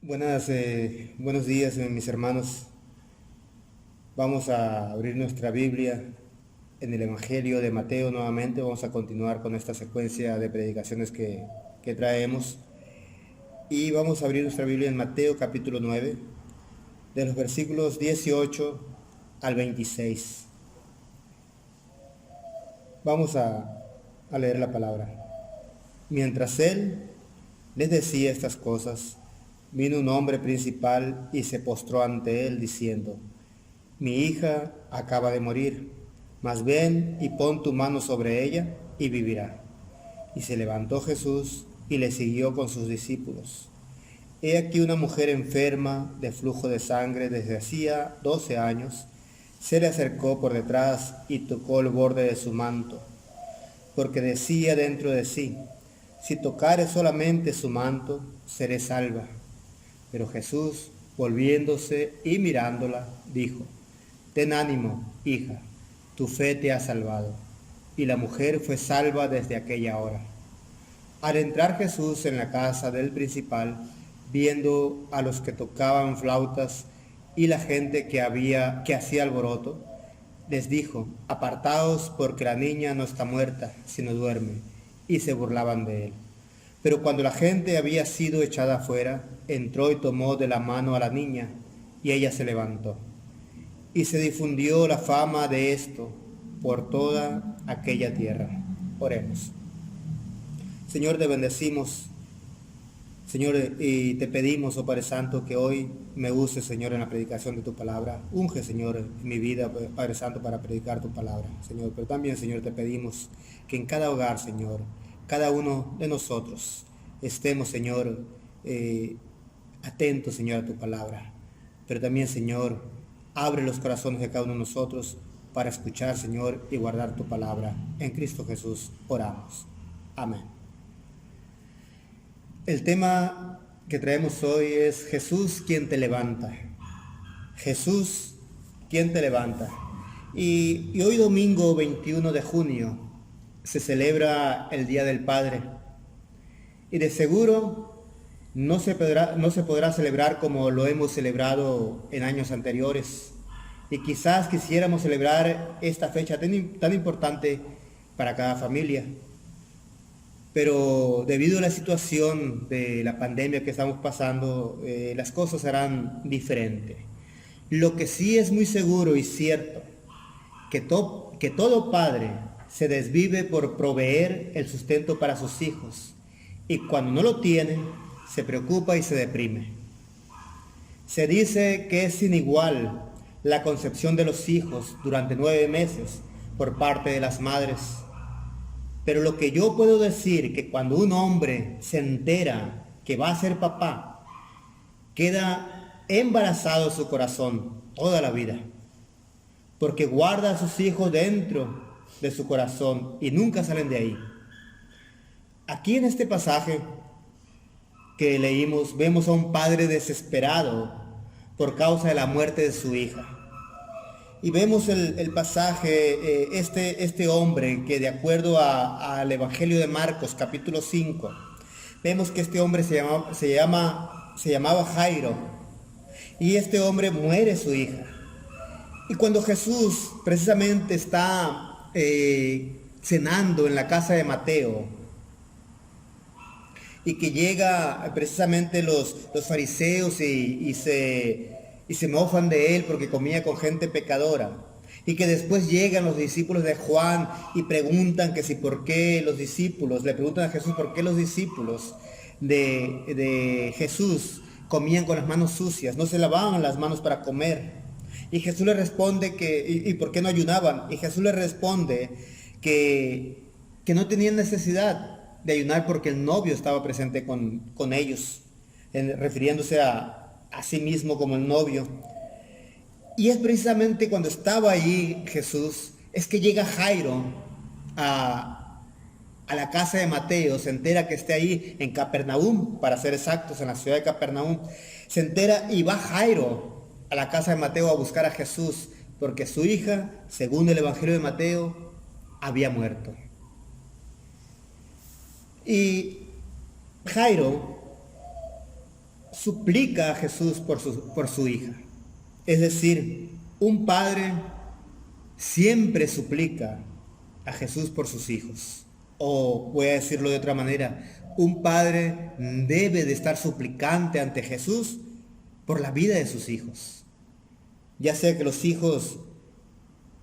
Buenos días, mis hermanos. Vamos a abrir nuestra Biblia en el Evangelio de Mateo nuevamente. Vamos a continuar con esta secuencia de predicaciones que traemos. Y vamos a abrir nuestra Biblia en Mateo capítulo 9, de los versículos 18 al 26. Vamos a leer la palabra. Mientras él les decía estas cosas, vino un hombre principal y se postró ante él diciendo: Mi hija acaba de morir, mas ven y pon tu mano sobre ella y vivirá. Y se levantó Jesús y le siguió con sus discípulos. He aquí una mujer enferma de flujo de sangre desde hacía 12 años, se le acercó por detrás y tocó el borde de su manto, porque decía dentro de sí: si tocare solamente su manto, seré salva. Pero Jesús, volviéndose y mirándola, dijo: Ten ánimo, hija, tu fe te ha salvado. Y la mujer fue salva desde aquella hora. Al entrar Jesús en la casa del principal, viendo a los que tocaban flautas y la gente que hacía alboroto, les dijo: Apartaos, porque la niña no está muerta, sino duerme. Y se burlaban de él. Pero cuando la gente había sido echada afuera, entró y tomó de la mano a la niña, y ella se levantó. Y se difundió la fama de esto por toda aquella tierra. Oremos. Señor, te bendecimos, Señor, y te pedimos, oh Padre Santo, que hoy me uses, Señor, en la predicación de tu palabra. Unge, Señor, en mi vida, Padre Santo, para predicar tu palabra, Señor. Pero también, Señor, te pedimos que en cada hogar, Señor, cada uno de nosotros estemos, Señor, atentos, Señor, a tu palabra. Pero también, Señor, abre los corazones de cada uno de nosotros para escuchar, Señor, y guardar tu palabra. En Cristo Jesús oramos. Amén. El tema que traemos hoy es Jesús quien te levanta. Jesús quien te levanta. Y hoy domingo 21 de junio se celebra el Día del Padre. Y de seguro no se podrá celebrar como lo hemos celebrado en años anteriores. Y quizás quisiéramos celebrar esta fecha tan importante para cada familia. Pero debido a la situación de la pandemia que estamos pasando, las cosas serán diferentes. Lo que sí es muy seguro y cierto, que todo padre se desvive por proveer el sustento para sus hijos, y cuando no lo tiene, se preocupa y se deprime. Se dice que es sin igual la concepción de los hijos durante 9 meses por parte de las madres. Pero lo que yo puedo decir, que cuando un hombre se entera que va a ser papá, queda embarazado su corazón toda la vida, porque guarda a sus hijos dentro de su corazón y nunca salen de ahí. Aquí en este pasaje que leímos, vemos a un padre desesperado por causa de la muerte de su hija. Y vemos el pasaje, este hombre que, de acuerdo al Evangelio de Marcos capítulo 5, vemos que este hombre se llamaba Jairo, y este hombre muere su hija. Y cuando Jesús precisamente está cenando en la casa de Mateo, y que llega precisamente los fariseos y se mofan de él porque comía con gente pecadora, y que después llegan los discípulos de Juan y preguntan que si por qué los discípulos, le preguntan a Jesús por qué los discípulos de Jesús comían con las manos sucias, no se lavaban las manos para comer. Y Jesús le responde y por qué no ayunaban, y Jesús le responde que no tenían necesidad de ayunar porque el novio estaba presente con ellos, refiriéndose a sí mismo como el novio. Y es precisamente cuando estaba allí Jesús, es que llega Jairo a la casa de Mateo, se entera que esté ahí en Capernaum, para ser exactos, en la ciudad de Capernaum. Se entera y va Jairo a la casa de Mateo a buscar a Jesús, porque su hija, según el Evangelio de Mateo, había muerto. Y Jairo suplica a Jesús por su hija. Es decir, un padre siempre suplica a Jesús por sus hijos. O voy a decirlo de otra manera, un padre debe de estar suplicante ante Jesús por la vida de sus hijos. Ya sea que los hijos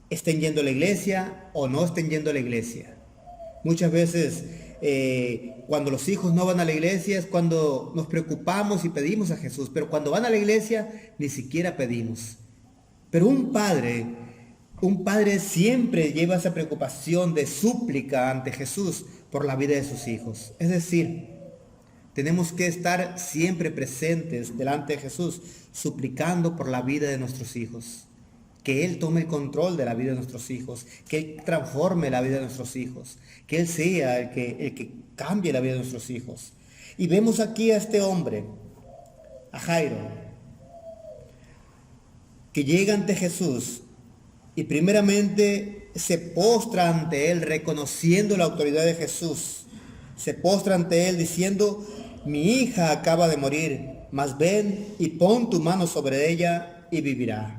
estén yendo a la iglesia o no estén yendo a la iglesia. Muchas veces cuando los hijos no van a la iglesia es cuando nos preocupamos y pedimos a Jesús, pero cuando van a la iglesia ni siquiera pedimos. Pero un padre siempre lleva esa preocupación de súplica ante Jesús por la vida de sus hijos. Es decir, tenemos que estar siempre presentes delante de Jesús, suplicando por la vida de nuestros hijos. Que Él tome el control de la vida de nuestros hijos, que Él transforme la vida de nuestros hijos, que Él sea el que cambie la vida de nuestros hijos. Y vemos aquí a este hombre, a Jairo, que llega ante Jesús y primeramente se postra ante Él reconociendo la autoridad de Jesús. Se postra ante Él diciendo: mi hija acaba de morir, mas ven y pon tu mano sobre ella y vivirá.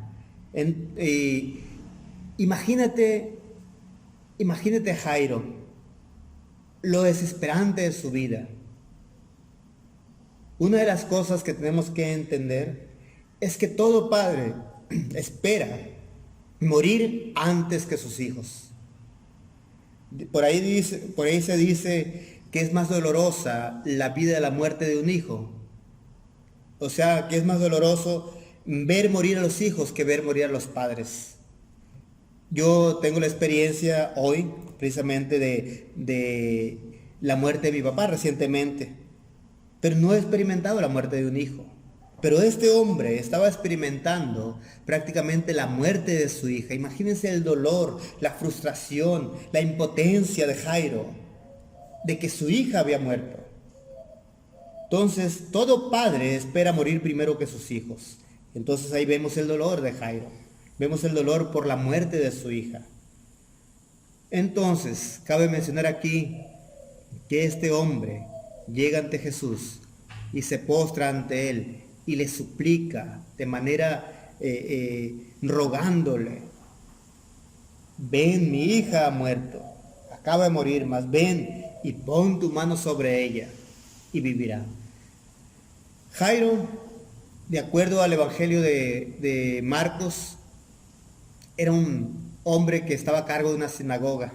Imagínate a Jairo, lo desesperante de su vida. Una de las cosas que tenemos que entender es que todo padre espera morir antes que sus hijos. Por ahí se dice que es más dolorosa la vida de la muerte de un hijo. O sea, que es más doloroso ver morir a los hijos que ver morir a los padres. Yo tengo la experiencia hoy, precisamente, de la muerte de mi papá recientemente, pero no he experimentado la muerte de un hijo. Pero este hombre estaba experimentando prácticamente la muerte de su hija. Imagínense el dolor, la frustración, la impotencia de Jairo, de que su hija había muerto. Entonces, todo padre espera morir primero que sus hijos. Entonces ahí vemos el dolor de Jairo, vemos el dolor por la muerte de su hija. Entonces, cabe mencionar aquí que este hombre llega ante Jesús y se postra ante Él y le suplica de manera rogándole: ven, mi hija ha muerto, acaba de morir, mas ven y pon tu mano sobre ella y vivirá. Jairo, de acuerdo al Evangelio de Marcos, era un hombre que estaba a cargo de una sinagoga,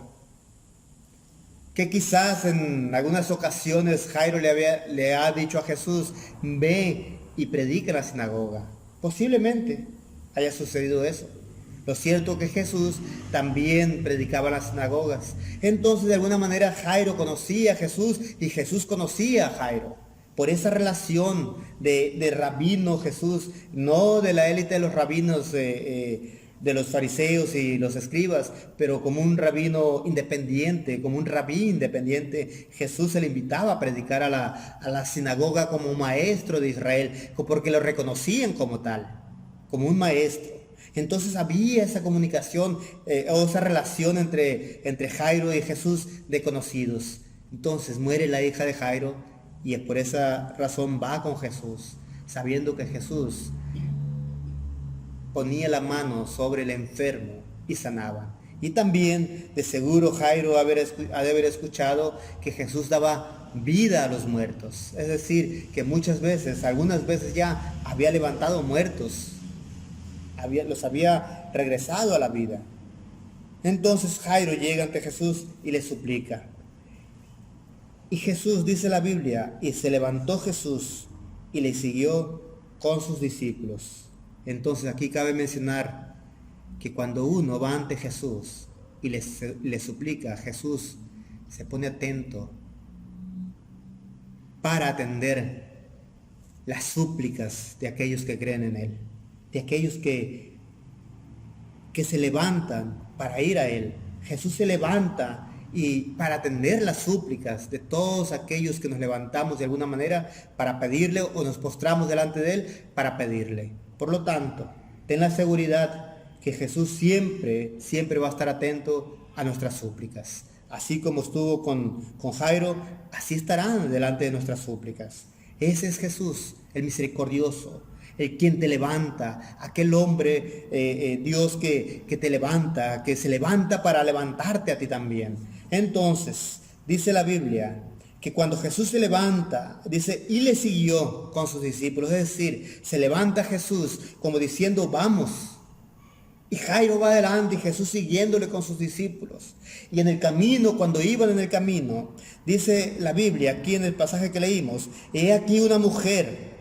que quizás en algunas ocasiones Jairo le ha dicho a Jesús: ve y predica en la sinagoga. Posiblemente haya sucedido eso. Lo cierto es que Jesús también predicaba en las sinagogas. Entonces, de alguna manera, Jairo conocía a Jesús y Jesús conocía a Jairo. Por esa relación de rabino Jesús, no de la élite de los rabinos de los fariseos y los escribas, pero como un rabino independiente, como un rabí independiente, Jesús se le invitaba a predicar a la sinagoga como maestro de Israel, porque lo reconocían como tal, como un maestro. Entonces había esa comunicación o esa relación entre Jairo y Jesús de conocidos. Entonces muere la hija de Jairo y por esa razón va con Jesús, sabiendo que Jesús ponía la mano sobre el enfermo y sanaba. Y también de seguro Jairo ha de haber escuchado que Jesús daba vida a los muertos. Es decir, que algunas veces ya había levantado muertos, los había regresado a la vida. Entonces Jairo llega ante Jesús y le suplica. Y Jesús, dice la Biblia, y se levantó Jesús y le siguió con sus discípulos. Entonces aquí cabe mencionar que cuando uno va ante Jesús y le suplica, Jesús se pone atento para atender las súplicas de aquellos que creen en Él, de aquellos que se levantan para ir a Él. Jesús se levanta y para atender las súplicas de todos aquellos que nos levantamos de alguna manera para pedirle o nos postramos delante de Él para pedirle. Por lo tanto, ten la seguridad que Jesús siempre va a estar atento a nuestras súplicas. Así como estuvo con Jairo, así estarán delante de nuestras súplicas. Ese es Jesús, el misericordioso, el quien te levanta, aquel hombre, Dios que te levanta, que se levanta para levantarte a ti también. Entonces, dice la Biblia, que cuando Jesús se levanta, dice, y le siguió con sus discípulos, es decir, se levanta Jesús como diciendo, vamos. Y Jairo va adelante y Jesús siguiéndole con sus discípulos. Y en el camino, cuando iban en el camino, dice la Biblia, aquí en el pasaje que leímos, he aquí una mujer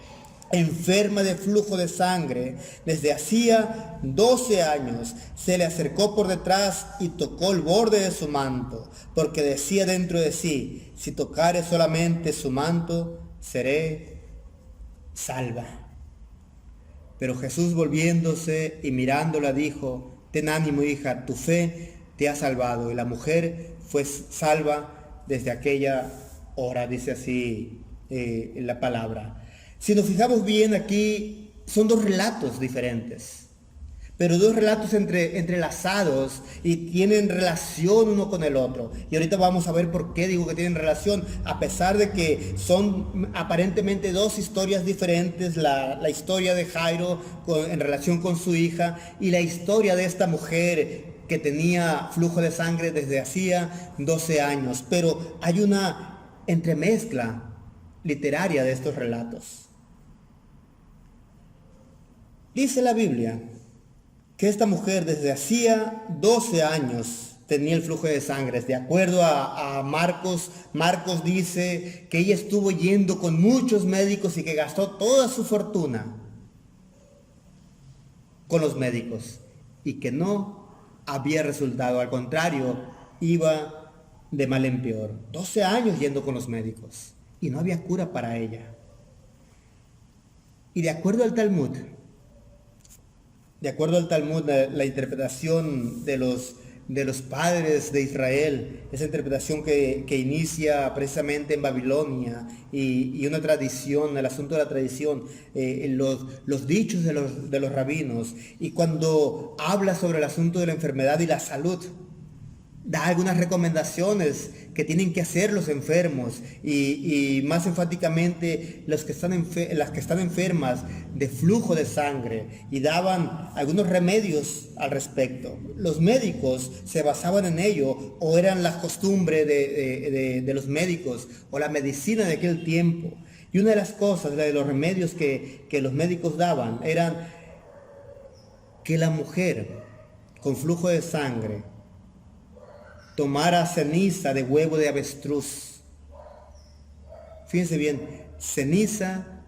enferma de flujo de sangre desde hacía 12 años, se le acercó por detrás y tocó el borde de su manto, porque decía dentro de sí, si tocare solamente su manto, seré salva. Pero Jesús volviéndose y mirándola dijo, ten ánimo, hija, tu fe te ha salvado. Y la mujer fue salva desde aquella hora, dice así la palabra. Si nos fijamos bien aquí, son dos relatos diferentes, pero dos relatos entrelazados y tienen relación uno con el otro. Y ahorita vamos a ver por qué digo que tienen relación, a pesar de que son aparentemente dos historias diferentes, la historia de Jairo en relación con su hija y la historia de esta mujer que tenía flujo de sangre desde hacía 12 años. Pero hay una entremezcla literaria de estos relatos. Dice la Biblia que esta mujer desde hacía 12 años tenía el flujo de sangre. De acuerdo a Marcos dice que ella estuvo yendo con muchos médicos y que gastó toda su fortuna con los médicos y que no había resultado. Al contrario, iba de mal en peor. 12 años yendo con los médicos y no había cura para ella. Y de acuerdo al Talmud, la interpretación de los padres de Israel, esa interpretación que inicia precisamente en Babilonia y una tradición, el asunto de la tradición, los dichos de los rabinos, y cuando habla sobre el asunto de la enfermedad y la salud, da algunas recomendaciones que tienen que hacer los enfermos y más enfáticamente las que están enfermas de flujo de sangre, y daban algunos remedios al respecto. Los médicos se basaban en ello, o eran la costumbre de los médicos o la medicina de aquel tiempo. Y una de las cosas, de los remedios que los médicos daban, eran que la mujer con flujo de sangre tomara ceniza de huevo de avestruz. Fíjense bien, ceniza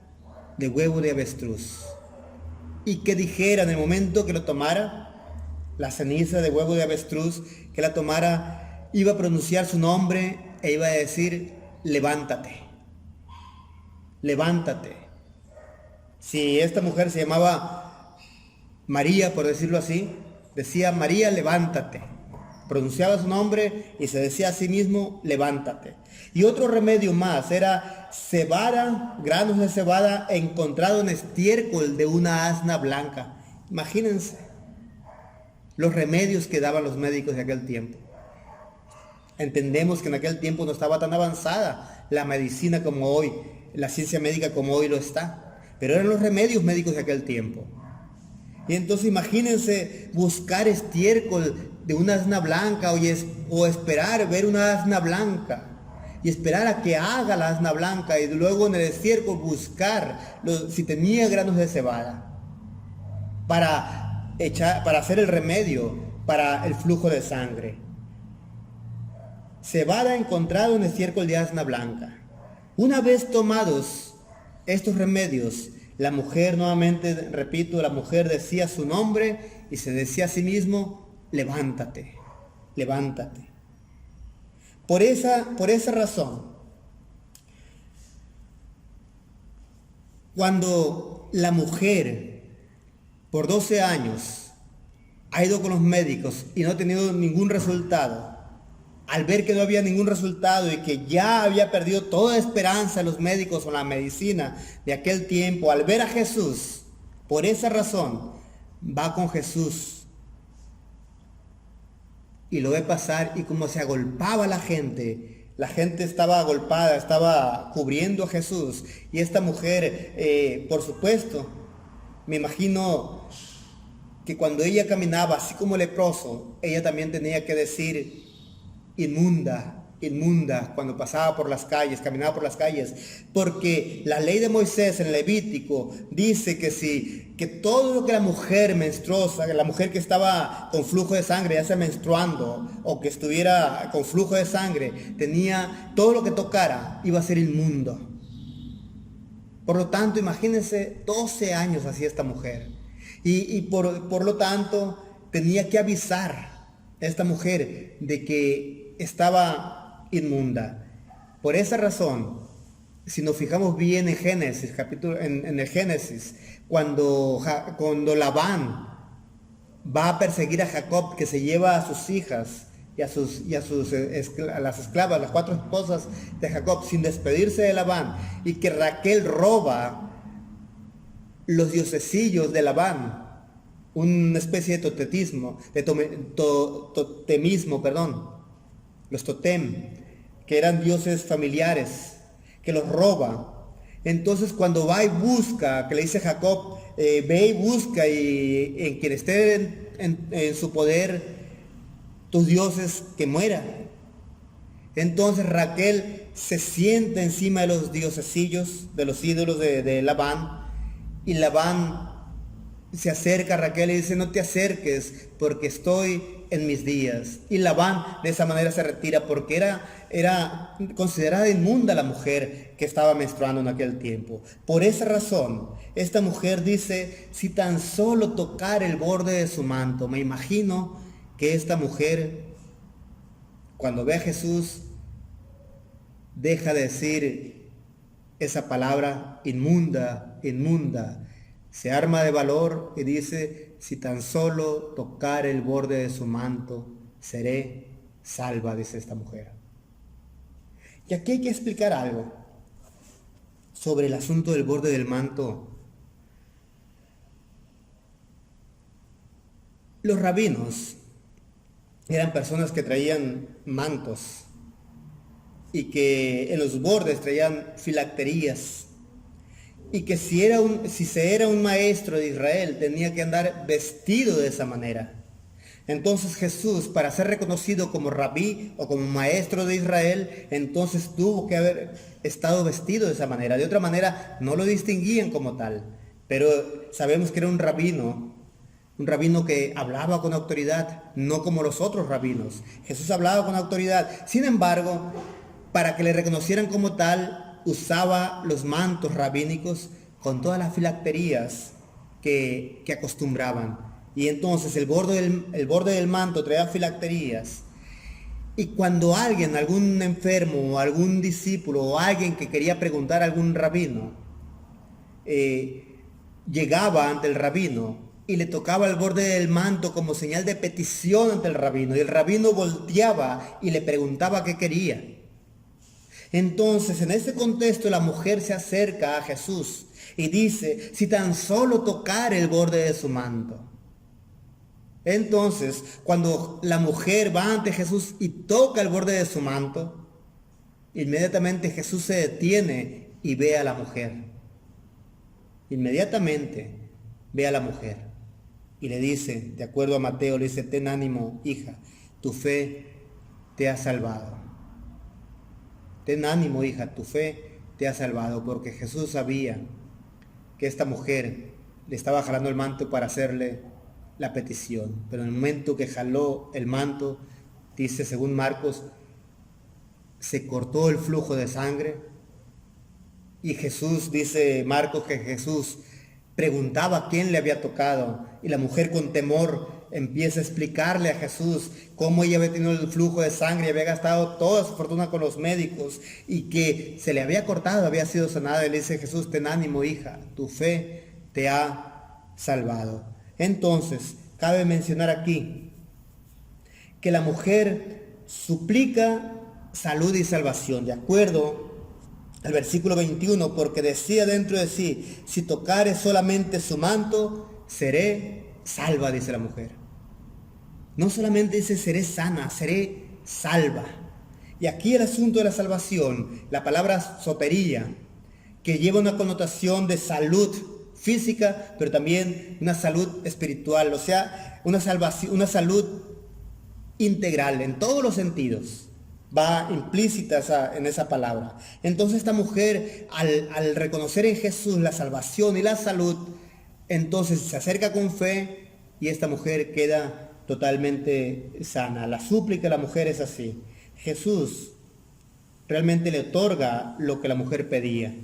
de huevo de avestruz. Y que dijera en el momento que lo tomara, la ceniza de huevo de avestruz, que la tomara, iba a pronunciar su nombre e iba a decir, levántate, levántate. Si esta mujer se llamaba María, por decirlo así, decía, María, levántate. Pronunciaba su nombre y se decía a sí mismo, levántate. Y otro remedio más era cebada, granos de cebada encontrado en estiércol de una asna blanca. Imagínense los remedios que daban los médicos de aquel tiempo. Entendemos que en aquel tiempo no estaba tan avanzada la medicina como hoy, la ciencia médica como hoy lo está, pero eran los remedios médicos de aquel tiempo. Y entonces imagínense buscar estiércol de una asna blanca o esperar ver una asna blanca y esperar a que haga la asna blanca y luego en el estiércol buscar si tenía granos de cebada para hacer el remedio para el flujo de sangre. Cebada encontrado en estiércol de asna blanca. Una vez tomados estos remedios, la mujer, nuevamente repito, la mujer decía su nombre y se decía a sí mismo, levántate, levántate. Por esa razón, cuando la mujer por 12 años ha ido con los médicos y no ha tenido ningún resultado, al ver que no había ningún resultado y que ya había perdido toda esperanza en los médicos o en la medicina de aquel tiempo, al ver a Jesús, por esa razón, va con Jesús y lo ve pasar y como se agolpaba la gente, La gente estaba agolpada, estaba cubriendo a Jesús. Y esta mujer, por supuesto, me imagino que cuando ella caminaba, así como leproso, ella también tenía que decir, inmunda, inmunda, cuando pasaba por las calles, caminaba por las calles, porque la ley de Moisés en Levítico dice que todo lo que la mujer menstruosa, la mujer que estaba con flujo de sangre, ya sea menstruando o que estuviera con flujo de sangre, tenía todo lo que tocara, iba a ser inmundo. Por lo tanto, imagínense, 12 años hacía esta mujer. Y por lo tanto, tenía que avisar a esta mujer de que estaba inmunda. Por esa razón, si nos fijamos bien en Génesis, en el Génesis, cuando Labán va a perseguir a Jacob, que se lleva a sus hijas y a las esclavas, las 4 esposas de Jacob, sin despedirse de Labán, y que Raquel roba los diosesillos de Labán, una especie de totemismo, los totem, que eran dioses familiares, que los roba. Entonces cuando va y busca, que le dice Jacob, ve y busca, y en quien esté en su poder tus dioses, que muera. Entonces Raquel se sienta encima de los diosesillos, de los ídolos de Labán, y Labán se acerca a Raquel y dice, no te acerques porque estoy en mis días. Y Labán de esa manera se retira porque era considerada inmunda la mujer que estaba menstruando en aquel tiempo. Por esa razón, esta mujer dice, si tan solo tocar el borde de su manto. Me imagino que esta mujer, cuando ve a Jesús, deja de decir esa palabra inmunda, inmunda. Se arma de valor y dice, si tan solo tocar el borde de su manto, seré salva, dice esta mujer. Y aquí hay que explicar algo sobre el asunto del borde del manto. Los rabinos eran personas que traían mantos y que en los bordes traían filacterías. Y que si se era un maestro de Israel, tenía que andar vestido de esa manera. Entonces Jesús, para ser reconocido como rabí o como maestro de Israel, entonces tuvo que haber estado vestido de esa manera. De otra manera, no lo distinguían como tal. Pero sabemos que era un rabino que hablaba con autoridad, no como los otros rabinos. Jesús hablaba con autoridad. Sin embargo, para que le reconocieran como tal, usaba los mantos rabínicos con todas las filacterías que acostumbraban. Y entonces el borde del manto traía filacterías. Y cuando algún enfermo, o algún discípulo, o alguien que quería preguntar a algún rabino, llegaba ante el rabino y le tocaba el borde del manto como señal de petición ante el rabino, y el rabino volteaba y le preguntaba qué quería. Entonces, en ese contexto, la mujer se acerca a Jesús y dice, si tan solo tocar el borde de su manto. Entonces, cuando la mujer va ante Jesús y toca el borde de su manto, inmediatamente Jesús se detiene y ve a la mujer. Inmediatamente ve a la mujer y le dice, de acuerdo a Mateo, le dice, ten ánimo, hija, tu fe te ha salvado. Ten ánimo, hija, tu fe te ha salvado, porque Jesús sabía que esta mujer le estaba jalando el manto para hacerle la petición. Pero en el momento que jaló el manto, dice según Marcos, se cortó el flujo de sangre. Y Jesús, dice Marcos, que Jesús preguntaba quién le había tocado. Y la mujer con temor empieza a explicarle a Jesús cómo ella había tenido el flujo de sangre y había gastado toda su fortuna con los médicos y que se le había cortado, había sido sanada. Y le dice Jesús, ten ánimo, hija, tu fe te ha salvado. Entonces, cabe mencionar aquí que la mujer suplica salud y salvación, de acuerdo al versículo 21, porque decía dentro de sí, si tocare solamente su manto, seré salva, dice la mujer. No solamente dice seré sana, seré salva. Y aquí el asunto de la salvación, la palabra sotería, que lleva una connotación de salud física, pero también una salud espiritual, o sea, una salvación, una salud integral en todos los sentidos. Va implícita en esa palabra. Entonces esta mujer, al reconocer en Jesús la salvación y la salud, entonces se acerca con fe y esta mujer queda totalmente sana. La súplica de la mujer es así. Jesús realmente le otorga lo que la mujer pedía.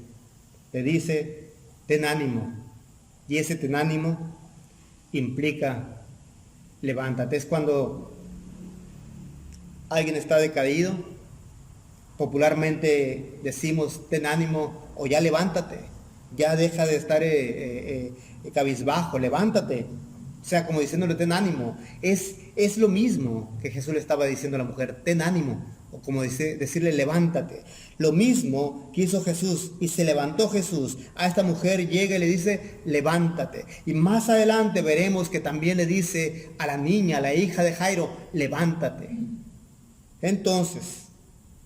Le dice, ten ánimo. Y ese ten ánimo implica, levántate. Es cuando alguien está decaído, popularmente decimos, ten ánimo, o ya levántate. Ya deja de estar cabizbajo, levántate. O sea, como diciéndole, ten ánimo. Es lo mismo que Jesús le estaba diciendo a la mujer, ten ánimo. O como decirle, levántate. Lo mismo que hizo Jesús, y se levantó Jesús. A esta mujer llega y le dice, levántate. Y más adelante veremos que también le dice a la niña, a la hija de Jairo, levántate. Entonces,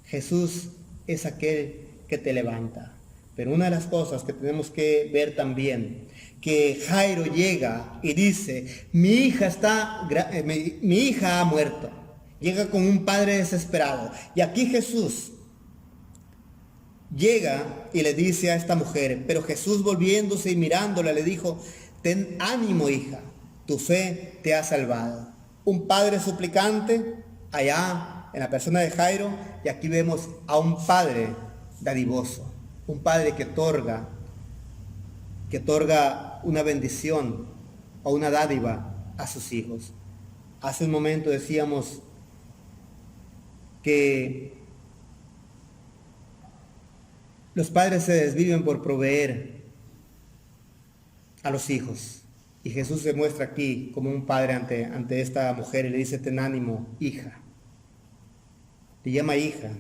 Jesús es aquel que te levanta. Pero una de las cosas que tenemos que ver también, que Jairo llega y dice, mi hija ha muerto. Llega con un padre desesperado. Y aquí Jesús llega y le dice a esta mujer, pero Jesús volviéndose y mirándola le dijo, ten ánimo, hija, tu fe te ha salvado. Un padre suplicante allá en la persona de Jairo, y aquí vemos a un padre dadivoso, un padre que otorga una bendición o una dádiva a sus hijos. Hace un momento decíamos que los padres se desviven por proveer a los hijos. Y Jesús se muestra aquí como un padre ante esta mujer y le dice, ten ánimo, hija. Le llama hija.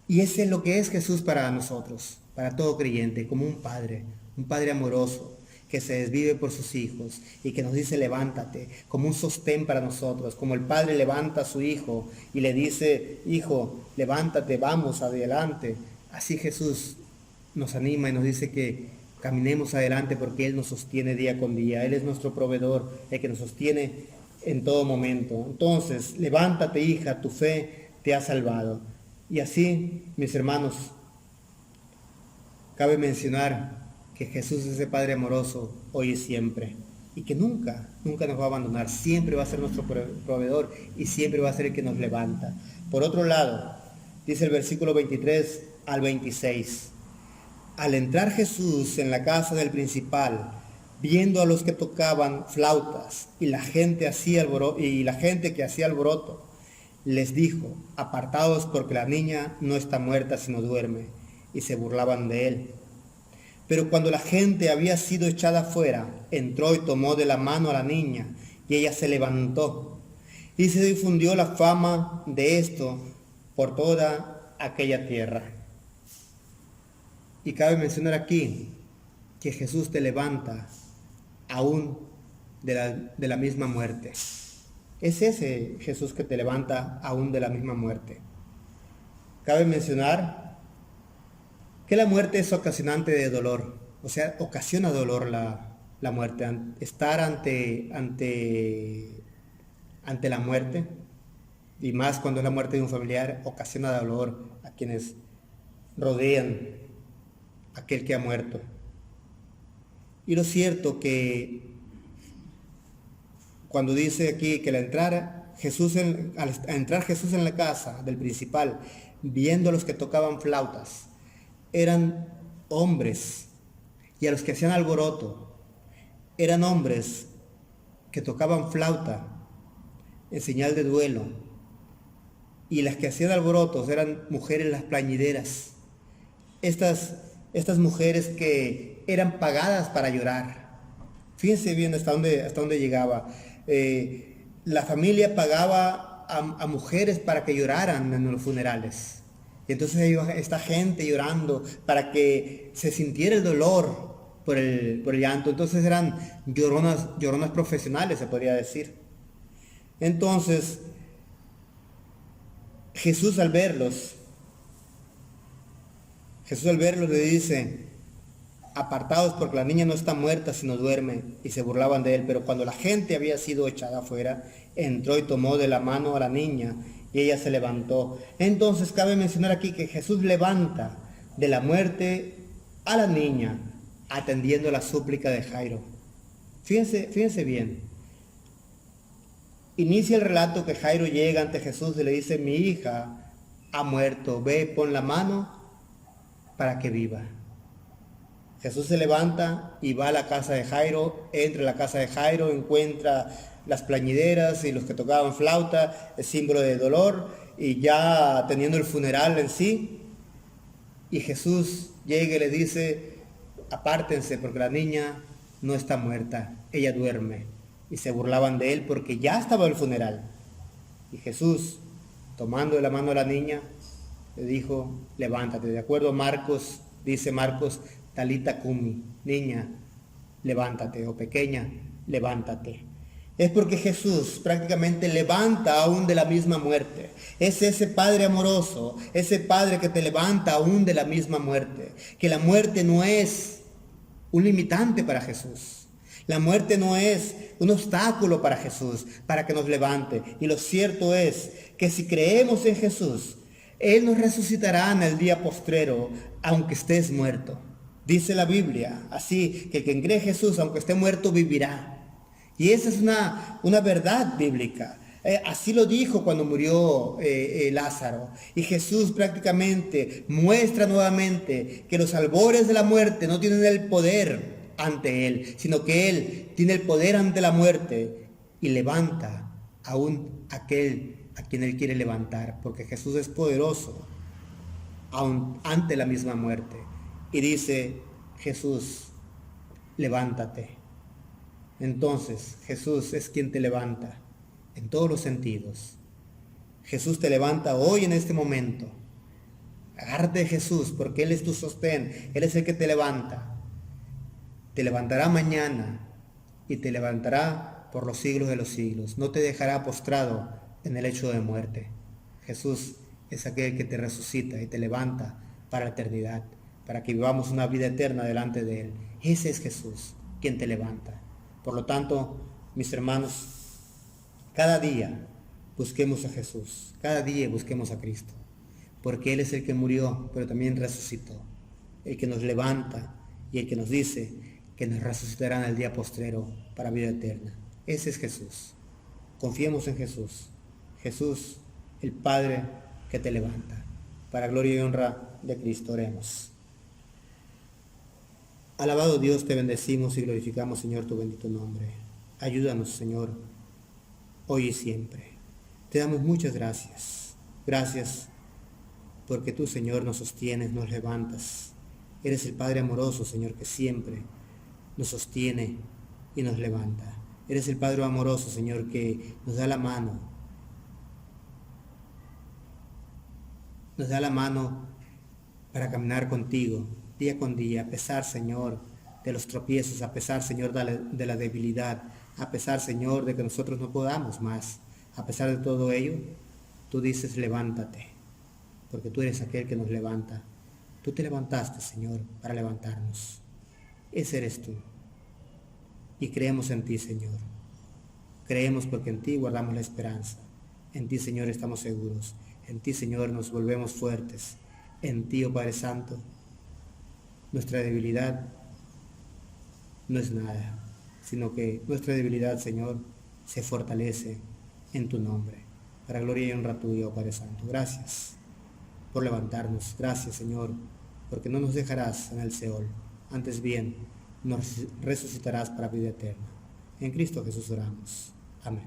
Y ese es lo que es Jesús para nosotros, para todo creyente, como un padre amoroso, que se desvive por sus hijos y que nos dice levántate, como un sostén para nosotros, como el padre levanta a su hijo y le dice, hijo, levántate, vamos adelante. Así Jesús nos anima y nos dice que caminemos adelante porque Él nos sostiene día con día. Él es nuestro proveedor, el que nos sostiene en todo momento. Entonces, levántate, hija, tu fe te ha salvado. Y así, mis hermanos, cabe mencionar que Jesús es ese Padre amoroso hoy y siempre, y que nunca nos va a abandonar, siempre va a ser nuestro proveedor y siempre va a ser el que nos levanta. Por otro lado, dice el versículo 23 al 26, al entrar Jesús en la casa del principal, viendo a los que tocaban flautas y la gente que hacía alboroto, les dijo, apartaos porque la niña no está muerta sino duerme, y se burlaban de él. Pero cuando la gente había sido echada fuera, entró y tomó de la mano a la niña, y ella se levantó. Y se difundió la fama de esto por toda aquella tierra. Y cabe mencionar aquí que Jesús te levanta aún de la misma muerte. Es ese Jesús que te levanta aún de la misma muerte. Cabe mencionar que la muerte es ocasionante de dolor, o sea, ocasiona dolor la muerte. Estar ante la muerte, y más cuando es la muerte de un familiar, ocasiona dolor a quienes rodean a aquel que ha muerto. Y lo cierto que cuando dice aquí que al entrar Jesús en la casa del principal, viendo a los que tocaban flautas, eran hombres, y a los que hacían alboroto eran hombres que tocaban flauta en señal de duelo, y las que hacían alborotos eran mujeres las plañideras, estas mujeres que eran pagadas para llorar. Fíjense bien hasta dónde llegaba. La familia pagaba a mujeres para que lloraran en los funerales. Y entonces iba esta gente llorando para que se sintiera el dolor por el llanto. Entonces eran lloronas profesionales, se podría decir. Entonces, Jesús al verlos, le dice, apartados porque la niña no está muerta sino duerme, y se burlaban de él. Pero cuando la gente había sido echada afuera, entró y tomó de la mano a la niña y ella se levantó. Entonces cabe mencionar aquí que Jesús levanta de la muerte a la niña atendiendo la súplica de Jairo. Fíjense bien. Inicia el relato que Jairo llega ante Jesús y le dice, mi hija ha muerto, ve, pon la mano para que viva. Jesús se levanta y va a la casa de Jairo, entra a la casa de Jairo, encuentra las plañideras y los que tocaban flauta, el símbolo de dolor, y ya teniendo el funeral en sí, y Jesús llega y le dice, apártense porque la niña no está muerta, ella duerme. Y se burlaban de él porque ya estaba el funeral. Y Jesús, tomando de la mano a la niña, le dijo, levántate. De acuerdo a Marcos, dice Marcos, talita cumi, niña, levántate, o pequeña, levántate. Es porque Jesús prácticamente levanta aún de la misma muerte. Es ese Padre amoroso, ese Padre que te levanta aún de la misma muerte. Que la muerte no es un limitante para Jesús. La muerte no es un obstáculo para Jesús, para que nos levante. Y lo cierto es que si creemos en Jesús, Él nos resucitará en el día postrero, aunque estés muerto. Dice la Biblia, así, que quien cree en Jesús, aunque esté muerto, vivirá. Y esa es una verdad bíblica. Así lo dijo cuando murió Lázaro. Y Jesús prácticamente muestra nuevamente que los albores de la muerte no tienen el poder ante Él, sino que Él tiene el poder ante la muerte y levanta aún aquel a quien Él quiere levantar, porque Jesús es poderoso aún ante la misma muerte. Y dice Jesús, levántate. Entonces Jesús es quien te levanta en todos los sentidos. Jesús te levanta hoy en este momento. Agárrate de Jesús porque Él es tu sostén, Él es el que te levanta. Te levantará mañana y te levantará por los siglos de los siglos. No te dejará postrado en el lecho de muerte. Jesús es aquel que te resucita y te levanta para la eternidad, para que vivamos una vida eterna delante de Él. Ese es Jesús, quien te levanta. Por lo tanto, mis hermanos, cada día busquemos a Jesús, cada día busquemos a Cristo, porque Él es el que murió, pero también resucitó, el que nos levanta y el que nos dice que nos resucitará en el día postrero para vida eterna. Ese es Jesús. Confiemos en Jesús. Jesús, el Padre que te levanta. Para gloria y honra de Cristo, oremos. Alabado Dios, te bendecimos y glorificamos, Señor, tu bendito nombre. Ayúdanos, Señor, hoy y siempre. Te damos muchas gracias. Gracias porque tú, Señor, nos sostienes, nos levantas. Eres el Padre amoroso, Señor, que siempre nos sostiene y nos levanta. Eres el Padre amoroso, Señor, que nos da la mano. Nos da la mano para caminar contigo día con día, a pesar, Señor, de los tropiezos, a pesar, Señor, de la debilidad, a pesar, Señor, de que nosotros no podamos más. A pesar de todo ello, tú dices, levántate, porque tú eres aquel que nos levanta. Tú te levantaste, Señor, para levantarnos. Ese eres tú. Y creemos en ti, Señor. Creemos porque en ti guardamos la esperanza. En ti, Señor, estamos seguros. En ti, Señor, nos volvemos fuertes. En ti, oh Padre Santo, nuestra debilidad no es nada, sino que nuestra debilidad, Señor, se fortalece en tu nombre. Para gloria y honra tuya, oh Padre Santo. Gracias por levantarnos. Gracias, Señor, porque no nos dejarás en el Seol. Antes bien, nos resucitarás para vida eterna. En Cristo Jesús oramos. Amén.